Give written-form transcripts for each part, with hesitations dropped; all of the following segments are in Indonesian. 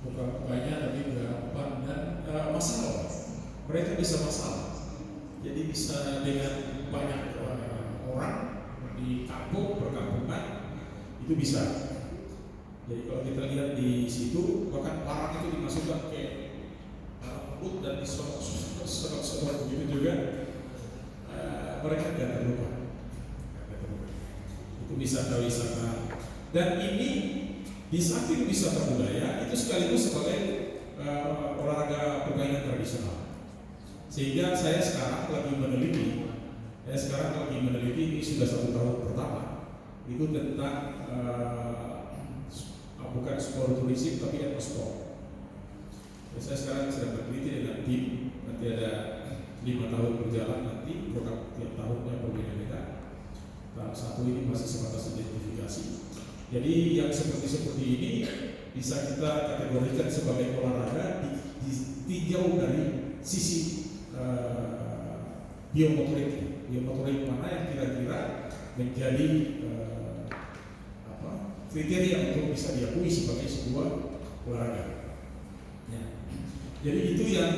bukan banyak tapi berapa dan masalah. Mereka bisa masalah. Jadi bisa dengan banyak orang di kampung perkampungan itu bisa. Jadi kalau kita lihat di situ bahkan parang itu dimasukkan ke mulut dan disorot-sorot begitu juga mereka tidak terluka. Itu wisata-wisata. Dan ini di samping wisata budaya itu sekaligus sebagai olahraga permainan tradisional. Sehingga saya sekarang lagi meneliti ini sudah 1 tahun pertama itu tentang bukan sport turisme tapi ekosport. Saya sekarang sedang meneliti dengan tim, nanti ada 5 tahun berjalan nanti program tiap tahunnya berbeda-beda. Tahap 1 ini masih sebatas identifikasi. Jadi yang seperti ini bisa kita kategorikan sebagai olahraga ditinjau dari sisi biomotorik mana yang kira-kira menjadi kriteria untuk bisa diakui sebagai sebuah olahraga. Ya. Jadi itu yang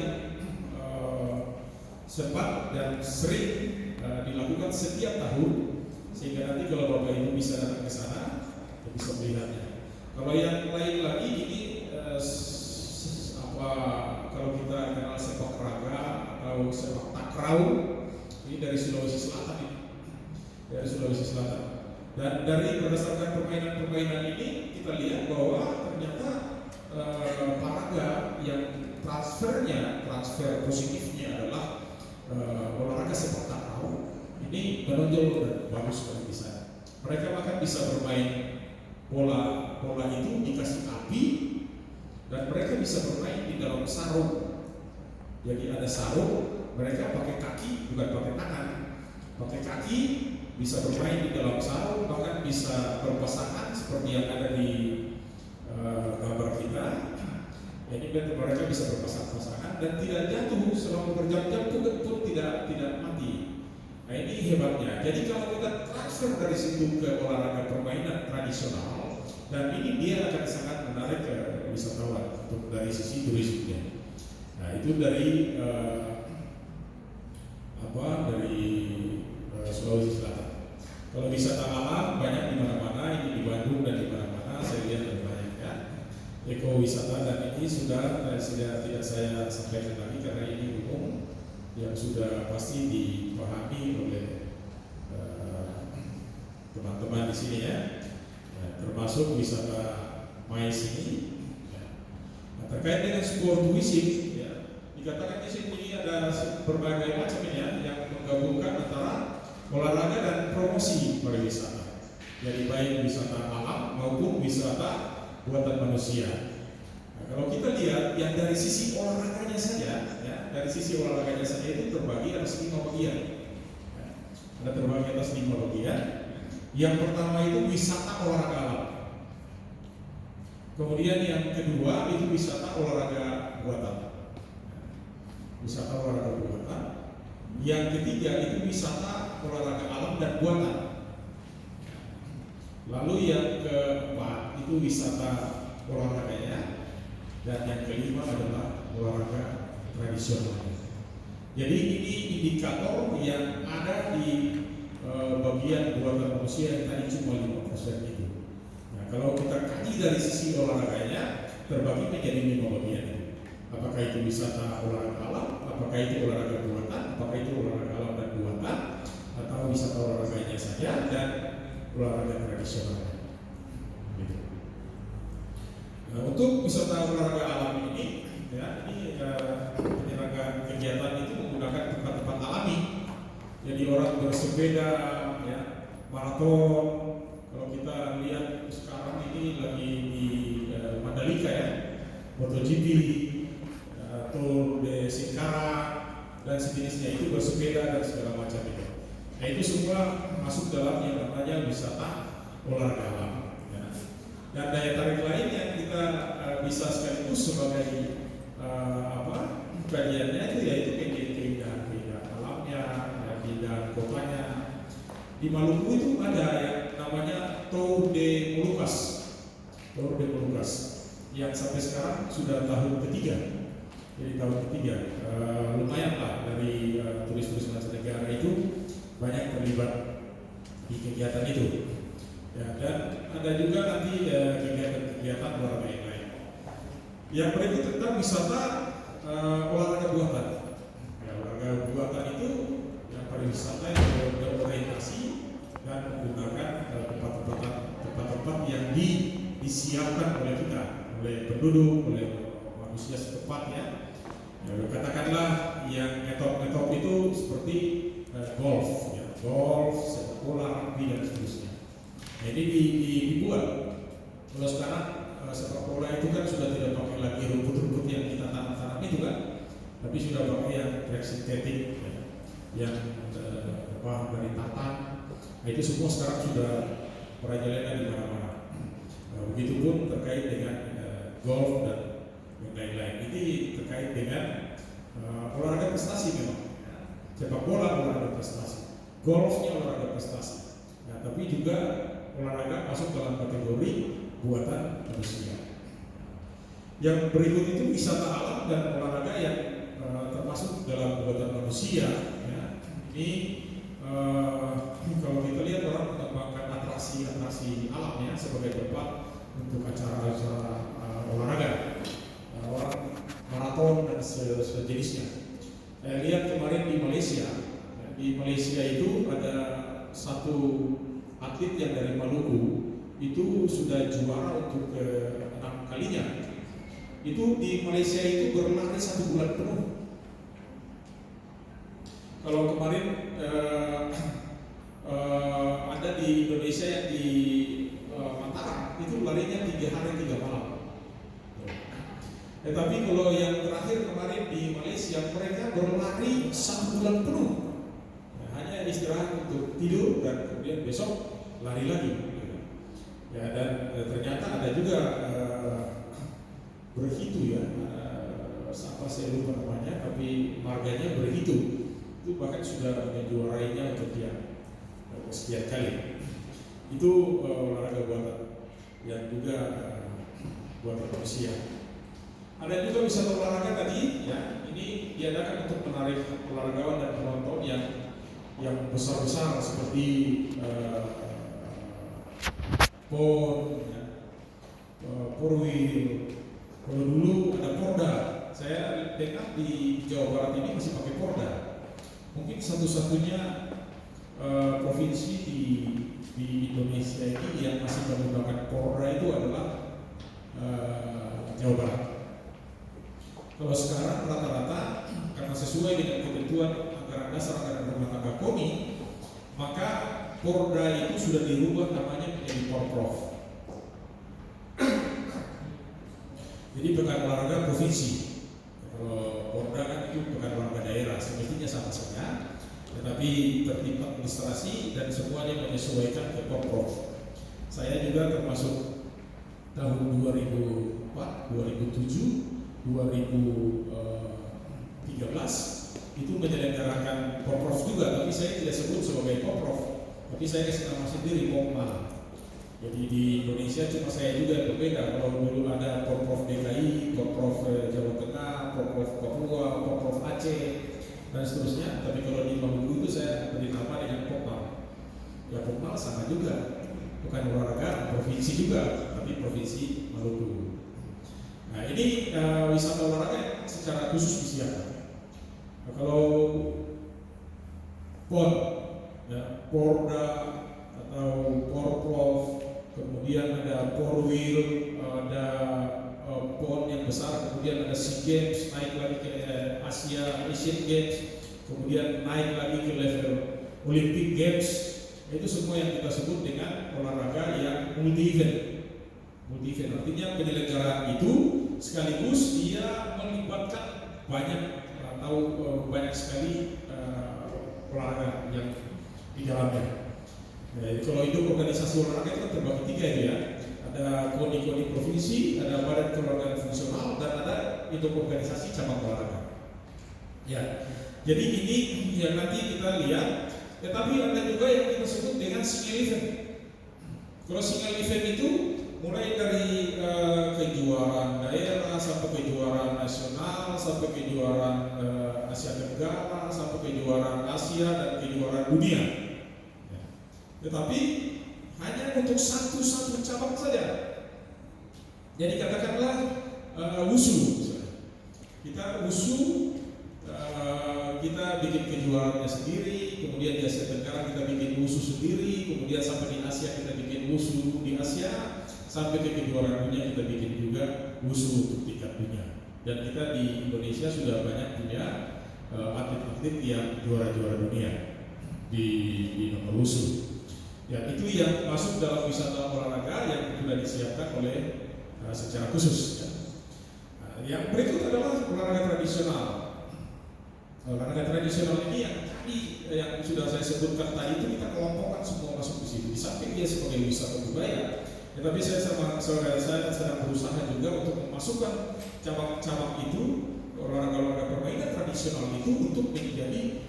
sempat dan sering dilakukan setiap tahun, sehingga nanti kalau Bapak Ibu bisa datang ke sana bisa melihatnya. Kalau yang lain lagi ini kalau kita kenal sepak raga atau sepak takraw ini dari Sulawesi Selatan. Dan dari berdasarkan permainan ini kita lihat bahwa ternyata olahraga yang transfer positifnya adalah olahraga sepak takraw ini menonjol dan bagus sekali di sana. Mereka bahkan bisa bermain bola itu dikasih api dan mereka bisa bermain di dalam sarung. Jadi ada sarung, mereka pakai kaki bukan pakai tangan, pakai kaki bisa bermain di dalam sarung, bahkan bisa berpasangan seperti yang ada di gambar kita. Jadi mereka bisa berpasangan dan tidak jatuh selama berjam-jam pun tidak mati. Nah ini hebatnya. Jadi kalau kita transfer dari situ ke olahraga permainan tradisional, dan ini dia akan sangat menarik ke wisatawan untuk dari sisi turismenya. Nah itu dari Sulawesi Selatan. Kalau wisata alam banyak di mana-mana, ini di Bandung dan di mana-mana saya lihat ada banyak ya. Ekowisata dan ini sudah tidak saya sampaikan lagi karena ini umum yang sudah pasti dipahami oleh teman-teman di sini ya. Termasuk wisata mais ini. Nah, terkait dengan sport tourism, ya, dikatakan di sini ada berbagai macam ya yang menggabungkan antara olahraga dan promosi pariwisata. Jadi baik wisata alam maupun wisata buatan manusia. Nah, kalau kita lihat yang dari sisi olahraganya saja, ya, dari sisi olahraganya saja itu terbagi atas 5 bagian. Ya, ada terbagi atas 5 bagian. Yang pertama itu wisata olahraga alam. Kemudian yang kedua itu wisata olahraga buatan. Wisata olahraga buatan. Yang ketiga itu wisata olahraga alam dan buatan. Lalu yang keempat itu wisata olahraganya. Dan yang kelima adalah olahraga tradisional. Jadi ini indikator yang ada di bagian buatan manusia yang tadi cuma 5% itu. Nah, kalau kita kaji dari sisi olahraganya terbagi menjadi 5 bagian itu. Apakah itu wisata olahraga alam, apakah itu olahraga buatan, apakah itu olahraga alam dan buatan, atau wisata olahraganya saja dan olahraga tradisional. Gitu. Nah, untuk wisata olahraga alam ini, ya, ini penyelenggaraan kegiatan itu menggunakan tempat-tempat alami. Jadi orang bersepeda, ya, maraton. Kalau kita lihat sekarang ini lagi di Mandalika ya, MotoGP, Tour de Singkarak dan sejenisnya itu bersepeda dan segala macam itu. Nah itu semua masuk dalam yang namanya wisata olahraga alam. Ya. Dan daya tarik lain yang kita bisa sekaligus sebagai kajiannya itu yaitu keindahan alamnya, keindahan kotanya. Di Maluku itu ada yang namanya Tour de Molucas, yang sampai sekarang sudah tahun ketiga. Jadi tahun ketiga, lumayan lah dari turis-turis mancanegara itu banyak terlibat di kegiatan itu. Ya, dan ada juga nanti kegiatan-kegiatan olahraga yang lain. Yang berikut tentang wisata olahraga buatan. Ya, olahraga buatan itu yang pariwisata yang berorientasi dan menggunakan tempat-tempat yang disiapkan oleh kita, oleh penduduk, oleh manusia setempat ya. Ya, katakanlah yang metode itu seperti golf, ya, sepak bola, rugby dan seterusnya. Nah, ini dibuat. Kalau sekarang sepak bola itu kan sudah tidak pakai lagi rumput-rumput yang kita tanam itu kan, tapi sudah pakai yang track sintetik, ya, yang bahan dari tatan. Nah, itu semua sekarang sudah merajalela di mana-mana. Nah, begitupun terkait dengan golf dan yang lain-lain. Ini terkait dengan olahraga prestasi memang. Sepak bola olahraga prestasi, golfnya olahraga prestasi. Nah, tapi juga olahraga masuk dalam kategori buatan manusia. Yang berikut itu wisata alam dan olahraga yang termasuk dalam buatan manusia. Ya. Ini kalau kita lihat orang mengembangkan atraksi alam ya sebagai tempat untuk acara-acara olahraga, orang maraton dan sejenisnya. Saya lihat kemarin di Malaysia. Di Malaysia itu ada satu atlet yang dari Maluku itu sudah juara untuk ke-6 kalinya. Itu di Malaysia itu berlari 1 bulan penuh. Kalau kemarin ada di Indonesia yang di Mataram itu larinya 3 hari 3 malam. Tapi kalau yang terakhir kemarin di Malaysia mereka berlari 1 bulan penuh. Hanya istirahat untuk tidur dan kemudian besok lari lagi. Ya, dan ternyata ada juga berhitu ya, apa saya lupa namanya, tapi marganya berhitu. Itu bahkan sudah menjuarainya untuk yang sekian kali. Itu olahraga buatan yang juga buatan manusia. Ada juga wisata olahraga tadi, ya, ini diadakan untuk menarik olahragawan dan penonton yang besar-besar seperti PON, ya, Porwil. Kalau dulu ada Porda, saya dengar di Jawa Barat ini masih pakai Porda. Mungkin satu-satunya provinsi di Indonesia ini yang masih menggunakan Porda itu adalah Jawa Barat. Kalau sekarang rata-rata karena sesuai dengan ketentuan anggaran dasar anggaran rumah tangga KONI, maka Porda itu sudah dirubah namanya menjadi Porprov. Jadi pekan olahraga provinsi. Kalau Porda kan itu pekan olahraga daerah, semestinya sama saja, tetapi tertib administrasi dan semuanya menyesuaikan ke Porprov. Saya juga termasuk tahun 2004, 2007, 2013 itu menyelenggarakan Porprov juga, tapi saya tidak sebut sebagai Porprov, tapi saya kasih nama sendiri Popmal. Jadi di Indonesia cuma saya juga yang berbeda. Kalau dulu ada Porprov DKI, Porprov Jawa Tengah, Porprov Papua, Porprov Aceh dan seterusnya. Tapi kalau di Maluku itu saya beri nama dengan Popmal. Ya Popmal sama juga, bukan olahraga provinsi juga, tapi provinsi Maluku. Nah ini wisata olahraga secara khusus disiapkan. Nah, kalau PON, ya, Porda atau Porprov, kemudian ada Porwil, ada PON yang besar, kemudian ada SEA Games, naik lagi ke Asian Games, kemudian naik lagi ke level Olympic Games. Itu semua yang kita sebut dengan olahraga yang multi event. Multi event artinya penyelenggaraan itu sekaligus dia melibatkan banyak atau banyak sekali olahraga yang di dalamnya. Jadi kalau itu organisasi olahraga itu kan terbagi 3 ya. Ada KONI provinsi, ada badan keolahragaan fungsional, dan ada itu organisasi cabang olahraga. Ya, jadi ini yang nanti kita lihat. Tetapi ada juga yang kita sebut dengan single event. Kalau single event itu mulai dari kejuaraan daerah sampai kejuaraan nasional sampai kejuaraan Asia Tenggara sampai kejuaraan Asia dan kejuaraan dunia. Ya. Tetapi hanya untuk satu cabang saja. Jadi katakanlah wushu misalnya. Kita wushu kita bikin kejuaraannya sendiri, kemudian di Asia Tenggara kita bikin wushu sendiri, kemudian sampai di Asia kita bikin wushu di Asia, sampai ke kejuaraan dunia kita bikin juga wushu untuk tingkat dunia. Dan kita di Indonesia sudah banyak punya atlet-atlet yang juara-juara dunia di nomor wushu. Ya, itu yang masuk dalam wisata olahraga yang sudah disiapkan oleh secara khusus. Ya. Nah, yang berikut adalah olahraga tradisional. Olahraga tradisional ini yang tadi yang sudah saya sebutkan tadi itu kita kelompokkan semua masuk di situ. Di samping dia sebagai wisata budaya, tetapi saya sama saudara saya sedang berusaha juga untuk memasukkan cabang-cabang itu, olahraga-olahraga permainan tradisional itu untuk menjadi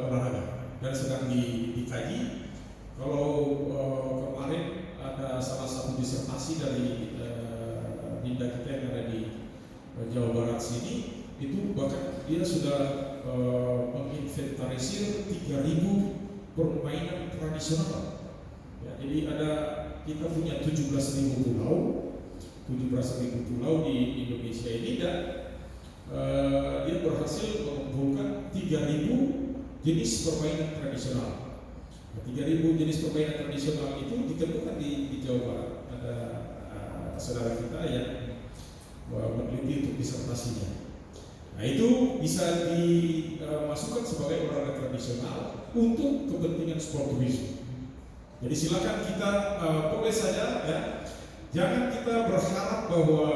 olahraga dan sedang dikaji. Kalau kemarin ada salah satu disertasi dari Dinda kita yang ada di Jawa Barat sini, itu bahkan dia sudah menginventarisir 3.000 permainan tradisional. Ya, jadi kita punya 17.000 pulau di Indonesia ini, dan dia berhasil mengumpulkan 3.000 jenis permainan tradisional. 3.000 jenis permainan tradisional itu ditemukan di Jawa Barat. Ada saudara kita yang meneliti untuk disertasinya. Nah, itu bisa dimasukkan sebagai olahraga tradisional untuk kepentingan sport tourism. Jadi silakan kita boleh saja ya. Jangan kita berharap bahwa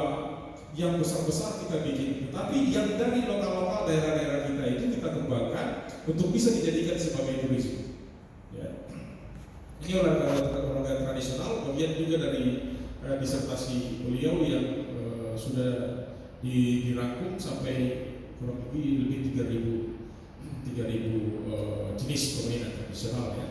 yang besar-besar kita bikin, tetapi yang dari lokal-lokal daerah-daerah kita itu kita kembangkan untuk bisa dijadikan sebagai tourism. Ya. Ini olahraga tradisional, bagian juga dari disertasi beliau yang sudah dirangkum sampai kurang lebih 3.000 jenis permainan tradisional ya.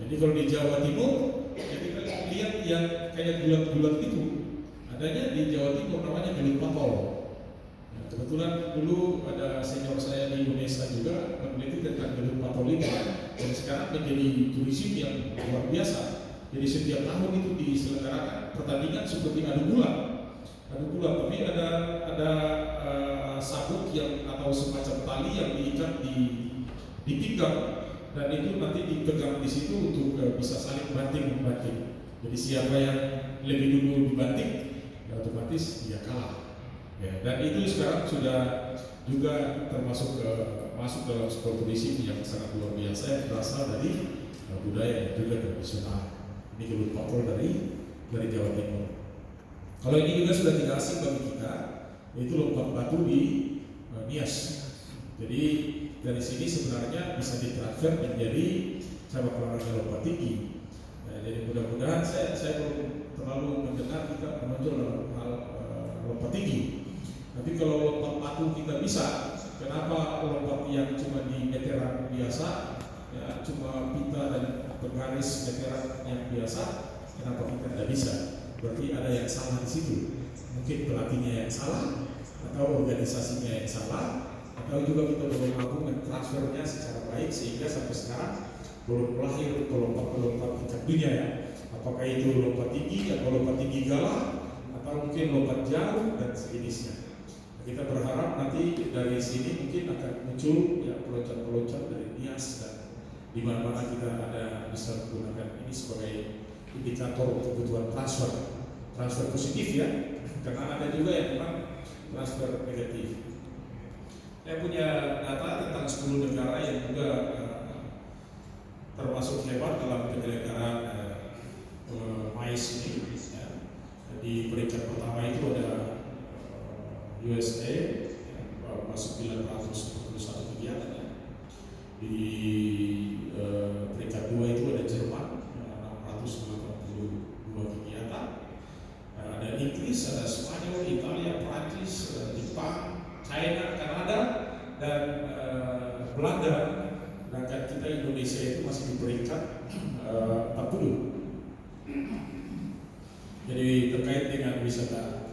Jadi kalau di Jawa Timur, jadi kalian lihat yang kayak gulat-gulat itu adanya di Jawa Timur, namanya gelut patol. Nah, kebetulan dulu ada senior saya di Indonesia juga meneliti tentang gelut patol ini, dan sekarang menjadi turisme yang luar biasa. Jadi setiap tahun itu diselenggarakan pertandingan seperti adu gulat, tapi ada sabuk yang atau semacam tali yang diikat di pinggang, dan itu nanti dipegang di situ untuk bisa saling banting-banting. Jadi siapa yang lebih dulu dibanting, ya otomatis dia kalah. Ya, dan itu sekarang sudah juga termasuk masuk dalam sport tourism yang sangat luar biasa yang berasal dari budaya yang juga tradisional. Ini gelut patol dari Jawa Timur. Kalau ini juga sudah tidak asing bagi kita, yaitu lompat batu di Nias. Jadi dari sini sebenarnya bisa ditransfer menjadi cabang olahraga lompat tinggi. Nah, jadi mudah-mudahan saya belum terlalu mendengar kita menonjol dalam hal lompat tinggi. Tapi kalau lompat batu kita bisa, kenapa lompat yang cuma di meteran biasa, ya cuma pita dan bergaris meteran yang biasa, kenapa kita tidak bisa? Berarti ada yang salah di situ. Mungkin pelatihnya yang salah, atau organisasinya yang salah, atau juga kita belum mampu mentransfernya secara baik sehingga sampai sekarang belum lahir pelompat tingkat dunia ya. Apakah itu lompat tinggi atau lompat tinggi galah, atau mungkin lompat jauh dan sejenisnya. Kita berharap nanti dari sini mungkin akan muncul ya peloncat-peloncat dari Nias, dan di mana-mana kita bisa menggunakan ini sebagai indikator kebutuhan transfer positif ya, karena ada juga yang memang transfer negatif. Saya punya data tentang 10 negara yang juga termasuk hebat dalam penyelenggaraan MICE ini. Ya. Di peringkat pertama itu ada USA yang masuk 941 kegiatan. Ya. Di peringkat 2 itu ada Jerman 682 kegiatan. Ada Inggris, ada Spanyol, Italia, Prancis, Jepang, China, Kanada, dan Belanda. Sedangkan kita Indonesia itu masih di peringkat 40. Jadi terkait dengan wisata.